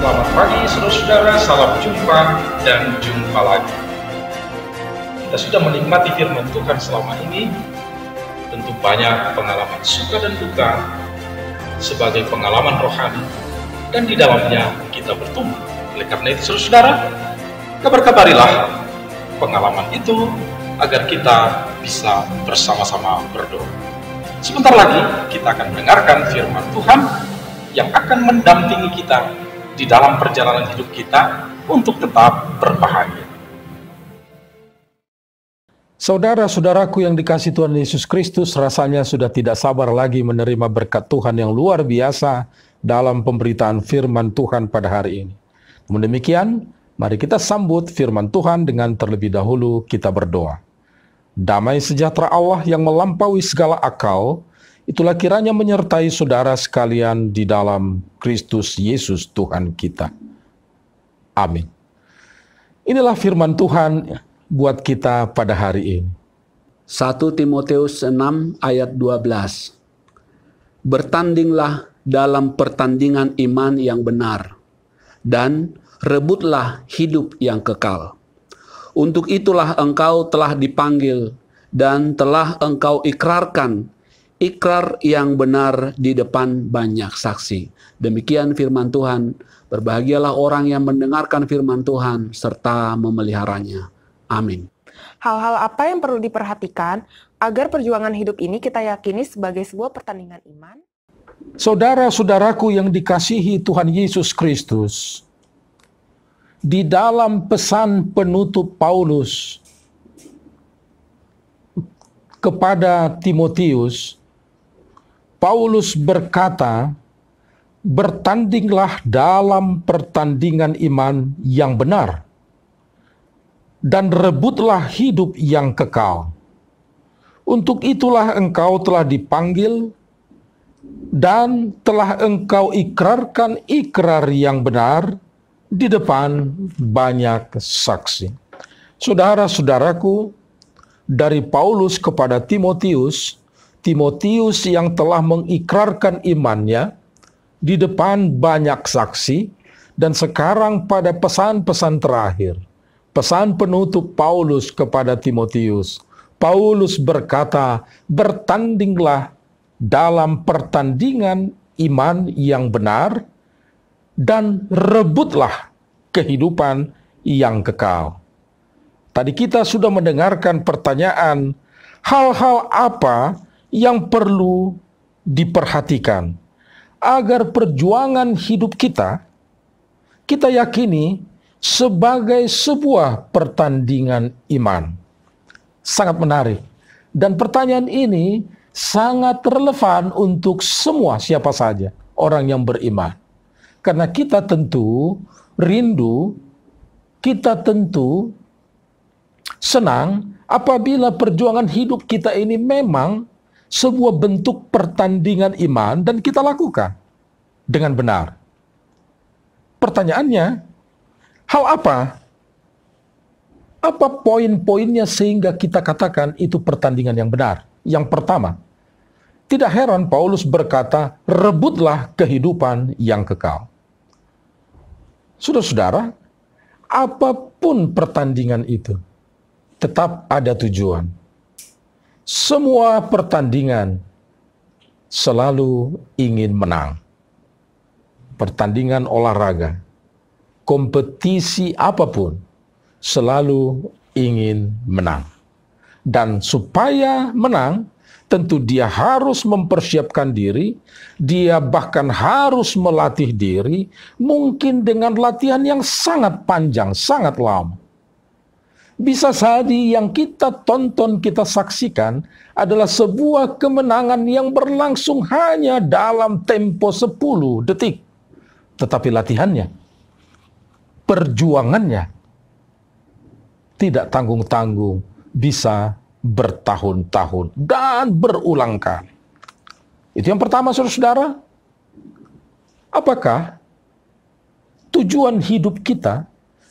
Selamat pagi saudara-saudara, salam jumpa dan jumpa lagi. Kita sudah menikmati firman Tuhan selama ini, tentu banyak pengalaman suka dan duka sebagai pengalaman rohani, dan di dalamnya kita bertumbuh. Oleh karena itu saudara-saudara, kabar-kabarilah pengalaman itu agar kita bisa bersama-sama berdoa. Sebentar lagi kita akan mendengarkan firman Tuhan yang akan mendampingi kita di dalam perjalanan hidup kita untuk tetap berbahagia. Saudara-saudaraku yang dikasihi Tuhan Yesus Kristus, rasanya sudah tidak sabar lagi menerima berkat Tuhan yang luar biasa dalam pemberitaan firman Tuhan pada hari ini. Namun demikian, mari kita sambut firman Tuhan dengan terlebih dahulu kita berdoa. Damai sejahtera Allah yang melampaui segala akal, itulah kiranya menyertai saudara sekalian di dalam Kristus Yesus Tuhan kita. Amin. Inilah firman Tuhan buat kita pada hari ini. 1 Timotius 6 ayat 12. Bertandinglah dalam pertandingan iman yang benar, dan rebutlah hidup yang kekal. Untuk itulah engkau telah dipanggil dan telah engkau ikrarkan ikrar yang benar di depan banyak saksi. Demikian firman Tuhan. Berbahagialah orang yang mendengarkan firman Tuhan serta memeliharanya. Amin. Hal-hal apa yang perlu diperhatikan agar perjuangan hidup ini kita yakini sebagai sebuah pertandingan iman? Saudara-saudaraku yang dikasihi Tuhan Yesus Kristus, di dalam pesan penutup Paulus kepada Timotius, Paulus berkata, bertandinglah dalam pertandingan iman yang benar, dan rebutlah hidup yang kekal. Untuk itulah engkau telah dipanggil, dan telah engkau ikrarkan ikrar yang benar di depan banyak saksi. Saudara-saudaraku, dari Paulus kepada Timotius, Timotius yang telah mengikrarkan imannya di depan banyak saksi, dan sekarang pada pesan-pesan terakhir, pesan penutup Paulus kepada Timotius, Paulus berkata, bertandinglah dalam pertandingan iman yang benar, dan rebutlah kehidupan yang kekal. Tadi kita sudah mendengarkan pertanyaan, hal-hal apa yang perlu diperhatikan agar perjuangan hidup kita yakini sebagai sebuah pertandingan iman. Sangat menarik. Dan pertanyaan ini sangat relevan untuk semua siapa saja orang yang beriman. Karena kita tentu rindu, kita tentu senang apabila perjuangan hidup kita ini memang sebuah bentuk pertandingan iman dan kita lakukan dengan benar. Pertanyaannya, hal apa? Apa poin-poinnya sehingga kita katakan itu pertandingan yang benar? Yang pertama, tidak heran Paulus berkata, rebutlah kehidupan yang kekal. Saudara-saudara, apapun pertandingan itu, tetap ada tujuan. Semua pertandingan selalu ingin menang. Pertandingan olahraga, kompetisi apapun, selalu ingin menang. Dan supaya menang, tentu dia harus mempersiapkan diri, dia bahkan harus melatih diri, mungkin dengan latihan yang sangat panjang, sangat lama. Bisa jadi yang kita tonton, kita saksikan adalah sebuah kemenangan yang berlangsung hanya dalam tempo 10 detik. Tetapi latihannya, perjuangannya, tidak tanggung-tanggung, bisa bertahun-tahun dan berulang kali. Itu yang pertama, saudara-saudara. Apakah tujuan hidup kita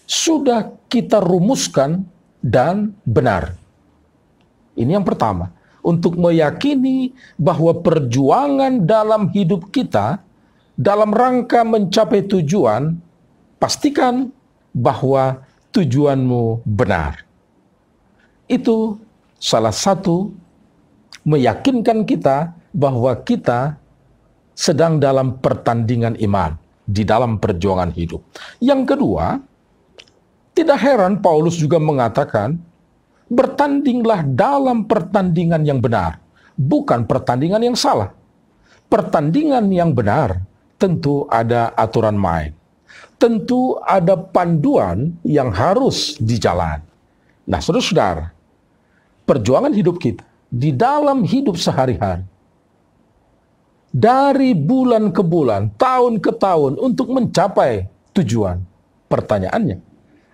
sudah kita rumuskan dan benar? Ini yang pertama. Untuk meyakini bahwa perjuangan dalam hidup kita dalam rangka mencapai tujuan pastikan bahwa tujuanmu benar. Itu salah satu meyakinkan kita bahwa kita sedang dalam pertandingan iman, di dalam perjuangan hidup. Yang kedua, tidak heran Paulus juga mengatakan, bertandinglah dalam pertandingan yang benar, bukan pertandingan yang salah. Pertandingan yang benar tentu ada aturan main. Tentu ada panduan yang harus dijalani. Nah, saudara-saudara, perjuangan hidup kita di dalam hidup sehari-hari, dari bulan ke bulan, tahun ke tahun untuk mencapai tujuan. Pertanyaannya,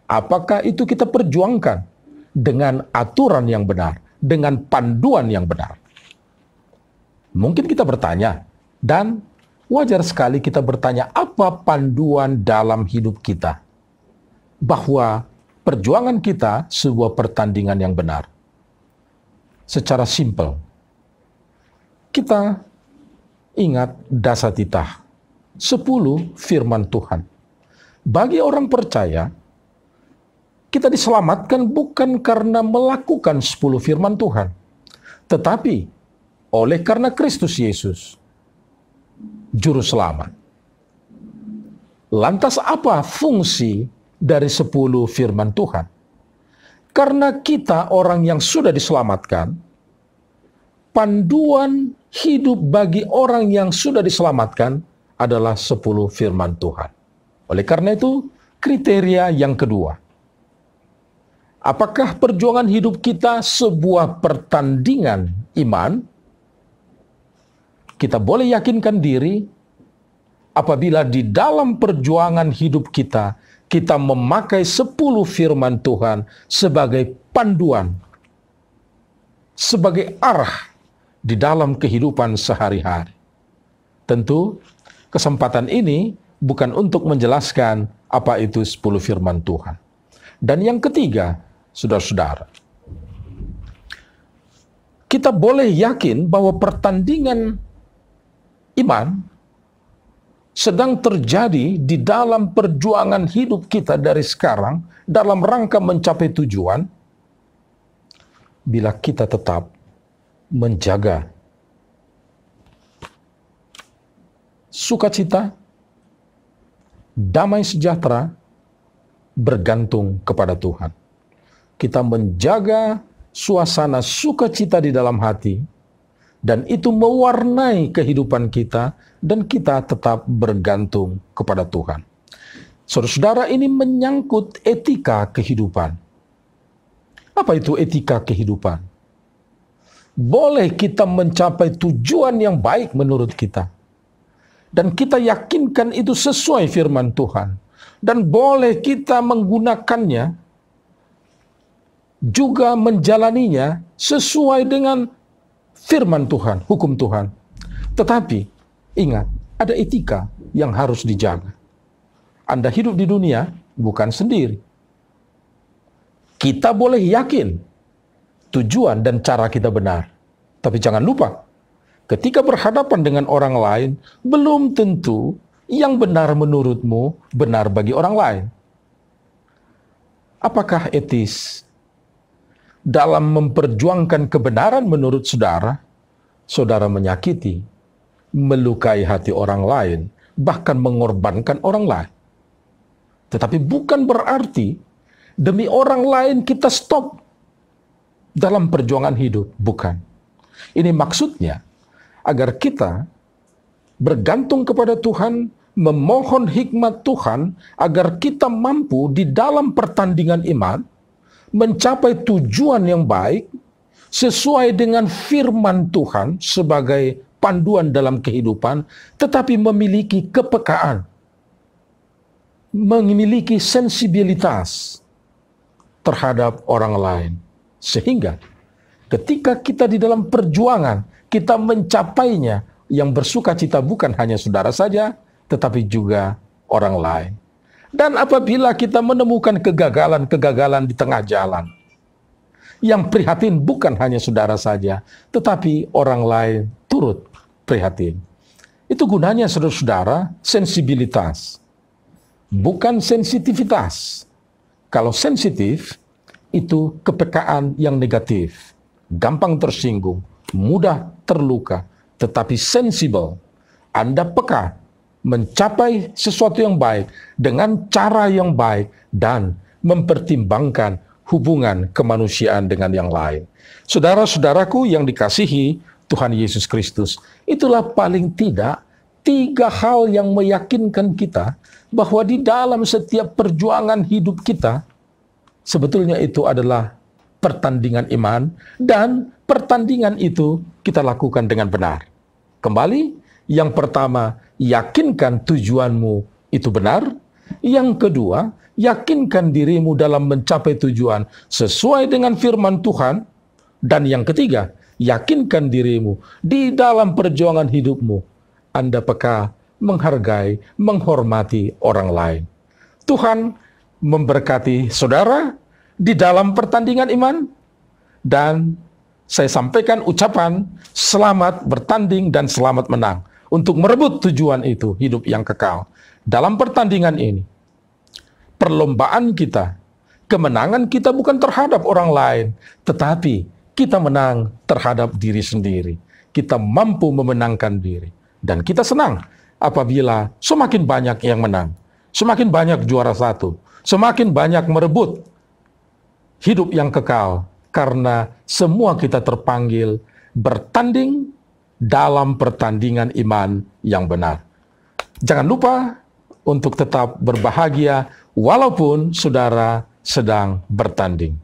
apakah itu kita perjuangkan dengan aturan yang benar, dengan panduan yang benar? Mungkin kita bertanya, dan wajar sekali kita bertanya, apa panduan dalam hidup kita? Bahwa perjuangan kita sebuah pertandingan yang benar. Secara simpel, kita ingat Dasatitah, 10 firman Tuhan. Bagi orang percaya, kita diselamatkan bukan karena melakukan 10 firman Tuhan, tetapi oleh karena Kristus Yesus, Juru Selamat. Lantas apa fungsi dari 10 firman Tuhan? Karena kita orang yang sudah diselamatkan, panduan hidup bagi orang yang sudah diselamatkan adalah 10 firman Tuhan. Oleh karena itu, kriteria yang kedua. Apakah perjuangan hidup kita sebuah pertandingan iman? Kita boleh yakinkan diri apabila di dalam perjuangan hidup kita, kita memakai 10 firman Tuhan sebagai panduan, sebagai arah di dalam kehidupan sehari-hari. Tentu, kesempatan ini bukan untuk menjelaskan apa itu 10 firman Tuhan. Dan yang ketiga, saudara-saudara, kita boleh yakin bahwa pertandingan iman sedang terjadi di dalam perjuangan hidup kita dari sekarang dalam rangka mencapai tujuan bila kita tetap menjaga sukacita, damai sejahtera bergantung kepada Tuhan. Kita menjaga suasana sukacita di dalam hati, dan itu mewarnai kehidupan kita, dan kita tetap bergantung kepada Tuhan. Saudara-saudara, ini menyangkut etika kehidupan. Apa itu etika kehidupan? Boleh kita mencapai tujuan yang baik menurut kita, dan kita yakinkan itu sesuai firman Tuhan, dan boleh kita menggunakannya, juga menjalaninya sesuai dengan firman Tuhan, hukum Tuhan. Tetapi, ingat, ada etika yang harus dijaga. Anda hidup di dunia bukan sendiri. Kita boleh yakin tujuan dan cara kita benar. Tapi jangan lupa, ketika berhadapan dengan orang lain, belum tentu yang benar menurutmu benar bagi orang lain. Apakah etis dalam memperjuangkan kebenaran menurut saudara, saudara menyakiti, melukai hati orang lain, bahkan mengorbankan orang lain? Tetapi bukan berarti demi orang lain kita stop dalam perjuangan hidup, bukan. Ini maksudnya agar kita bergantung kepada Tuhan, memohon hikmat Tuhan agar kita mampu di dalam pertandingan iman mencapai tujuan yang baik sesuai dengan firman Tuhan sebagai panduan dalam kehidupan, tetapi memiliki kepekaan, memiliki sensibilitas terhadap orang lain. Sehingga ketika kita di dalam perjuangan, kita mencapainya, yang bersukacita bukan hanya saudara saja, tetapi juga orang lain. Dan apabila kita menemukan kegagalan-kegagalan di tengah jalan, yang prihatin bukan hanya saudara saja, tetapi orang lain turut prihatin. Itu gunanya saudara-saudara sensibilitas. bukan sensitivitas. Kalau sensitif, itu kepekaan yang negatif, gampang tersinggung, mudah terluka. Tetapi sensibel, Anda peka, mencapai sesuatu yang baik dengan cara yang baik dan mempertimbangkan hubungan kemanusiaan dengan yang lain. Saudara-saudaraku yang dikasihi Tuhan Yesus Kristus, itulah paling tidak 3 hal yang meyakinkan kita bahwa di dalam setiap perjuangan hidup kita, sebetulnya itu adalah pertandingan iman, dan pertandingan itu kita lakukan dengan benar. Kembali, yang pertama, yakinkan tujuanmu itu benar. Yang kedua, yakinkan dirimu dalam mencapai tujuan sesuai dengan firman Tuhan. Dan yang ketiga, yakinkan dirimu di dalam perjuangan hidupmu Anda peka, menghargai, menghormati orang lain. Tuhan memberkati saudara di dalam pertandingan iman, dan saya sampaikan ucapan selamat bertanding dan selamat menang untuk merebut tujuan itu, hidup yang kekal. Dalam pertandingan ini, perlombaan kita, kemenangan kita bukan terhadap orang lain, tetapi kita menang terhadap diri sendiri. Kita mampu memenangkan diri. Dan kita senang apabila semakin banyak yang menang, semakin banyak juara 1, semakin banyak merebut hidup yang kekal, karena semua kita terpanggil bertanding dalam pertandingan iman yang benar. Jangan lupa untuk tetap berbahagia walaupun saudara sedang bertanding.